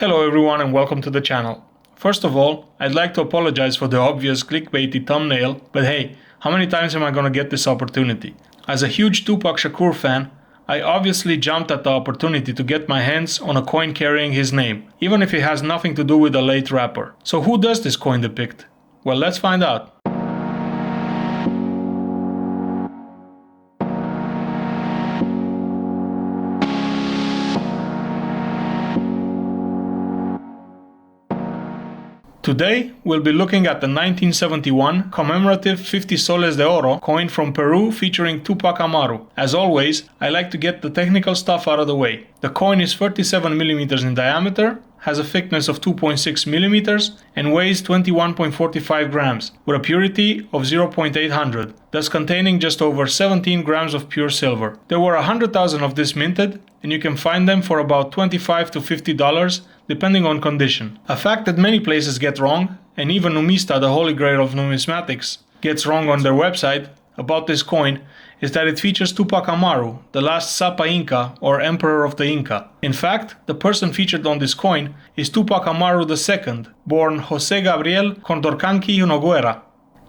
Hello everyone and welcome to the channel. First of all, I'd like to apologize for the obvious clickbaity thumbnail, but hey, how many times am I gonna get this opportunity? As a huge Tupac Shakur fan, I obviously jumped at the opportunity to get my hands on a coin carrying his name, even if it has nothing to do with the late rapper. So who does this coin depict? Well, let's find out. Today, we'll be looking at the 1971 commemorative 50 soles de oro coin from Peru featuring Tupac Amaru. As always, I like to get the technical stuff out of the way. The coin is 37 mm in diameter, has a thickness of 2.6 mm and weighs 21.45 grams, with a purity of 0.800, thus containing just over 17 grams of pure silver. There were 100,000 of this minted, and you can find them for about $25 to $50 depending on condition. A fact that many places get wrong, and even Numista, the holy grail of numismatics, gets wrong on their website about this coin, is that it features Tupac Amaru, the last Sapa Inca or Emperor of the Inca. In fact, the person featured on this coin is Tupac Amaru II, born José Gabriel Condorcanqui Noguera,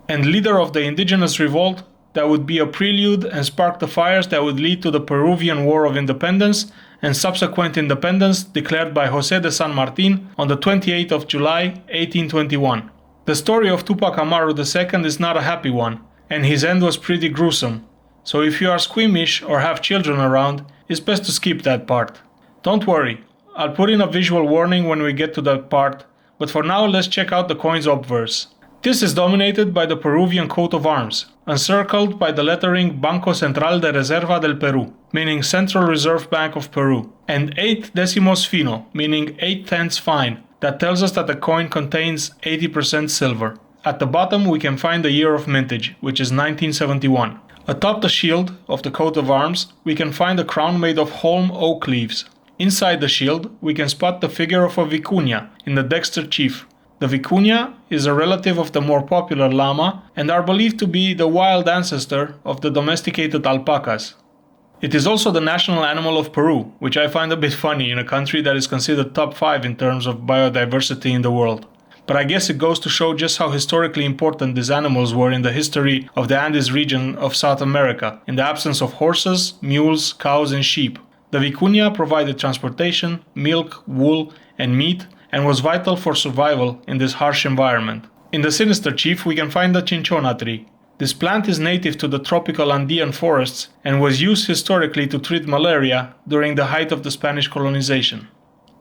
and leader of the indigenous revolt that would be a prelude and spark the fires that would lead to the Peruvian War of Independence and subsequent independence declared by José de San Martín on the 28th of July 1821. The story of Tupac Amaru II is not a happy one, and his end was pretty gruesome, so if you are squeamish or have children around, it's best to skip that part. Don't worry, I'll put in a visual warning when we get to that part, but for now let's check out the coin's obverse. This is dominated by the Peruvian coat of arms, encircled by the lettering Banco Central de Reserva del Perú, meaning Central Reserve Bank of Peru, and 8 decimos fino, meaning 8/10 fine, that tells us that the coin contains 80% silver. At the bottom we can find the year of mintage, which is 1971. Atop the shield of the coat of arms, we can find a crown made of holm oak leaves. Inside the shield, we can spot the figure of a vicuña in the dexter chief. The vicuña is a relative of the more popular llama and are believed to be the wild ancestor of the domesticated alpacas. It is also the national animal of Peru, which I find a bit funny in a country that is considered top 5 in terms of biodiversity in the world. But I guess it goes to show just how historically important these animals were in the history of the Andes region of South America, in the absence of horses, mules, cows and sheep. The vicuña provided transportation, milk, wool and meat, and was vital for survival in this harsh environment. In the sinister chief we can find the cinchona tree. This plant is native to the tropical Andean forests and was used historically to treat malaria during the height of the Spanish colonization.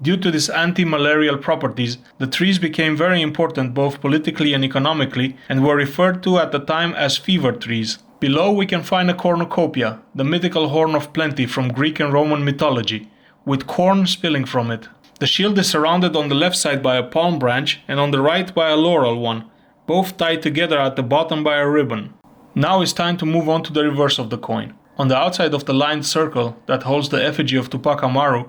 Due to these anti-malarial properties, the trees became very important both politically and economically and were referred to at the time as fever trees. Below we can find a cornucopia, the mythical horn of plenty from Greek and Roman mythology, with corn spilling from it. The shield is surrounded on the left side by a palm branch and on the right by a laurel one, both tied together at the bottom by a ribbon. Now it's time to move on to the reverse of the coin. On the outside of the lined circle that holds the effigy of Tupac Amaru,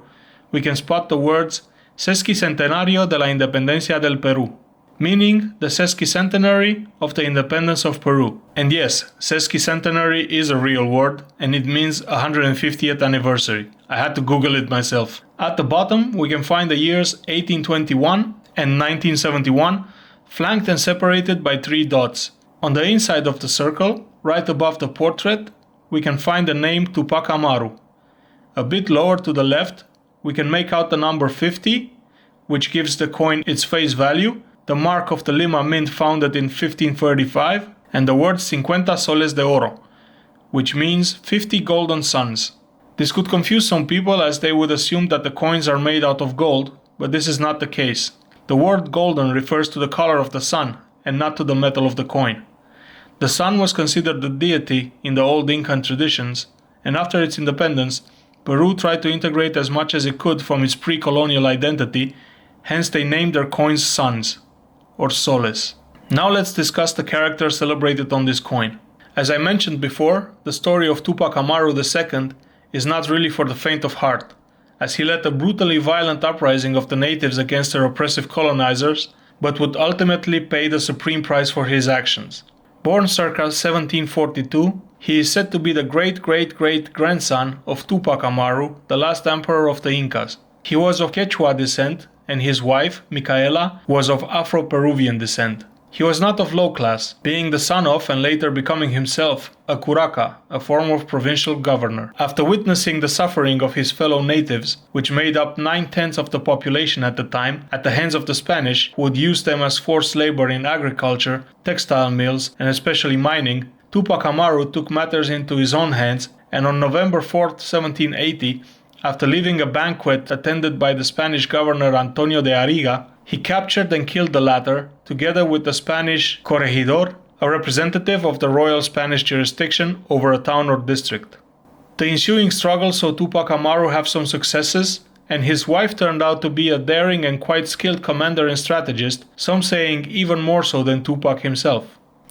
we can spot the words Sesquicentenario de la Independencia del Perú, meaning the sesquicentenary of the independence of Peru. And yes, sesquicentenary is a real word and it means 150th anniversary. I had to Google it myself. At the bottom we can find the years 1821 and 1971 flanked and separated by 3 dots. On the inside of the circle, right above the portrait, we can find the name Tupac Amaru. A bit lower to the left, we can make out the number 50, which gives the coin its face value, the mark of the Lima Mint founded in 1535, and the word 50 soles de oro, which means 50 golden suns. This could confuse some people as they would assume that the coins are made out of gold, but this is not the case. The word golden refers to the color of the sun and not to the metal of the coin. The sun was considered the deity in the old Incan traditions, and after its independence, Peru tried to integrate as much as it could from its pre-colonial identity, hence they named their coins suns, or soles. Now let's discuss the character celebrated on this coin. As I mentioned before, the story of Tupac Amaru II is not really for the faint of heart, as he led a brutally violent uprising of the natives against their oppressive colonizers, but would ultimately pay the supreme price for his actions. Born circa 1742, he is said to be the great-great-great-grandson of Tupac Amaru, the last emperor of the Incas. He was of Quechua descent and his wife, Micaela, was of Afro-Peruvian descent. He was not of low class, being the son of and later becoming himself a curaca, a form of provincial governor. After witnessing the suffering of his fellow natives, which made up 9/10 of the population at the time, at the hands of the Spanish, who would use them as forced labor in agriculture, textile mills, and especially mining, Tupac Amaru took matters into his own hands, and on November 4, 1780, after leaving a banquet attended by the Spanish governor Antonio de Ariga, he captured and killed the latter, together with the Spanish corregidor, a representative of the royal Spanish jurisdiction over a town or district. The ensuing struggle saw Tupac Amaru have some successes, and his wife turned out to be a daring and quite skilled commander and strategist, some saying even more so than Tupac himself.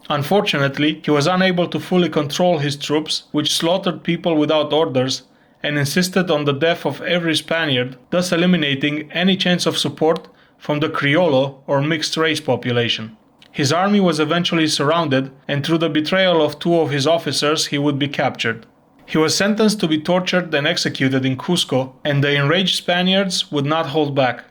Unfortunately, he was unable to fully control his troops, which slaughtered people without orders, and insisted on the death of every Spaniard, thus eliminating any chance of support from the Criollo or mixed race population. His army was eventually surrounded, and through the betrayal of 2 of his officers he would be captured. He was sentenced to be tortured and executed in Cusco, and the enraged Spaniards would not hold back.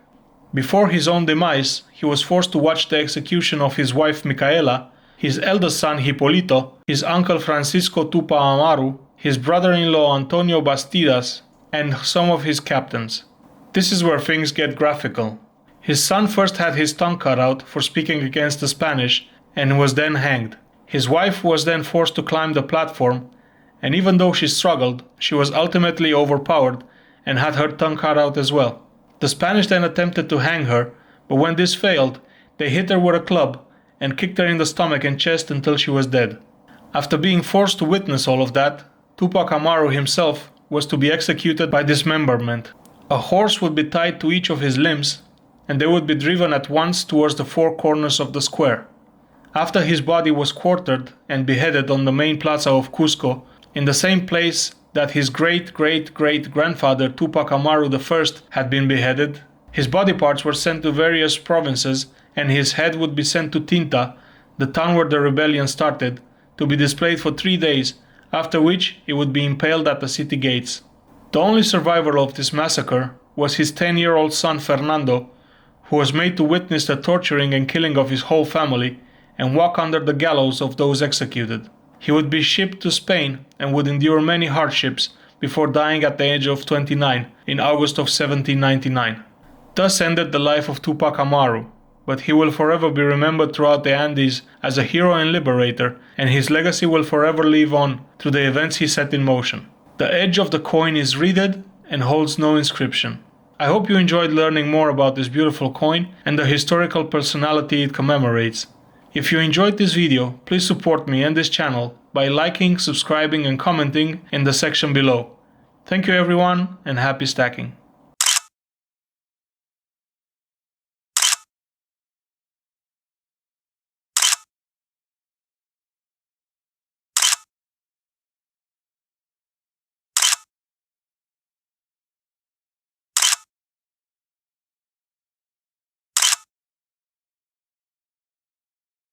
Before his own demise, he was forced to watch the execution of his wife Micaela, his eldest son Hipólito, his uncle Francisco Tupac Amaru, his brother-in-law Antonio Bastidas, and some of his captains. This is where things get graphical. His son first had his tongue cut out for speaking against the Spanish and was then hanged. His wife was then forced to climb the platform, and even though she struggled, she was ultimately overpowered and had her tongue cut out as well. The Spanish then attempted to hang her, but when this failed, they hit her with a club and kicked her in the stomach and chest until she was dead. After being forced to witness all of that, Tupac Amaru himself was to be executed by dismemberment. A horse would be tied to each of his limbs, and they would be driven at once towards the 4 corners of the square. After his body was quartered and beheaded on the main plaza of Cusco, in the same place that his great-great-great-grandfather Tupac Amaru I had been beheaded, his body parts were sent to various provinces, and his head would be sent to Tinta, the town where the rebellion started, to be displayed for 3 days, after which he would be impaled at the city gates. The only survivor of this massacre was his 10-year-old son Fernando, who was made to witness the torturing and killing of his whole family and walk under the gallows of those executed. He would be shipped to Spain and would endure many hardships before dying at the age of 29 in August of 1799. Thus ended the life of Tupac Amaru, but he will forever be remembered throughout the Andes as a hero and liberator, and his legacy will forever live on through the events he set in motion. The edge of the coin is reeded and holds no inscription. I hope you enjoyed learning more about this beautiful coin and the historical personality it commemorates. If you enjoyed this video, please support me and this channel by liking, subscribing and commenting in the section below. Thank you everyone, and happy stacking.